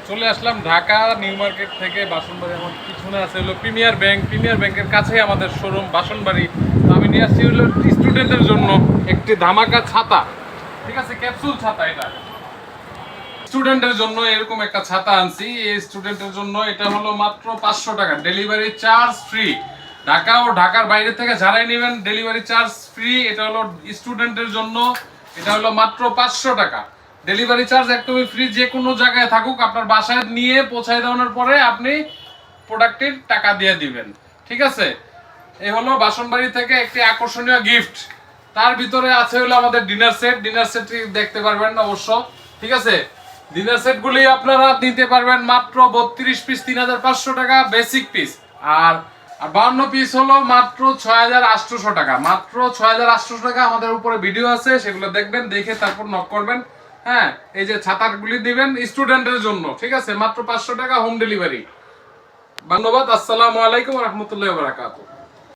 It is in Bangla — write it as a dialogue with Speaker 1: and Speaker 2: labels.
Speaker 1: চলে আসলাম ঢাকা নিউ মার্কেট থেকে বাসনবাড়ি। আমার পিছনে আছে হলো প্রিমিয়ার ব্যাংক। প্রিমিয়ার ব্যাংকের কাছেই আমাদের শোরুম বাসনবাড়ি। তো আমি নিয়ে আসছি হলো স্টুডেন্টের জন্য একটি ধামাকা ছাতা। ঠিক আছে, ক্যাপসুল ছাতা। এটা স্টুডেন্টের জন্য এরকম একটা ছাতা আনছি। এই স্টুডেন্টের জন্য এটা হলো মাত্র 500 টাকা, ডেলিভারি চার্জ ফ্রি। ঢাকা ও ঢাকার বাইরে থেকে যারাই নেবেন ডেলিভারি চার্জ ফ্রি। এটা হলো স্টুডেন্টের জন্য, এটা হলো মাত্র 500 টাকা, ডেলিভারি চার্জ একদমই ফ্রি। যে কোনো জায়গায় থাকুক আপনার বাসায় নিয়ে পৌঁছায় দেওয়ানোর পরে আপনি প্রোডাক্টের টাকা দিয়ে দিবেন। ঠিক আছে, এই হলো বাসনবাড়ি থেকে একটি আকর্ষণীয় গিফট। তার ভিতরে আছে হলো আমাদের ডিনার সেট। ডিনার সেট দেখতে পারবেন অবশ্য। ঠিক আছে, ডিনার সেট গুলি আপনারা নিতে পারবেন মাত্র 32 পিস 3500 টাকা বেসিক পিস, আর 52 পিস হলো মাত্র 6800 টাকা। মাত্র 6800 টাকা। আমাদের উপরে ভিডিও আছে, সেগুলো দেখবেন, দেখে তারপর নক করবেন। হ্যাঁ, এই যে ছাতাগুলি দিবেন স্টুডেন্টের জন্য। ঠিক আছে, মাত্র 500 টাকা হোম ডেলিভারি। ধন্যবাদ। আসসালামু আলাইকুম ওয়া রাহমাতুল্লাহি ওয়া বারাকাতুহু।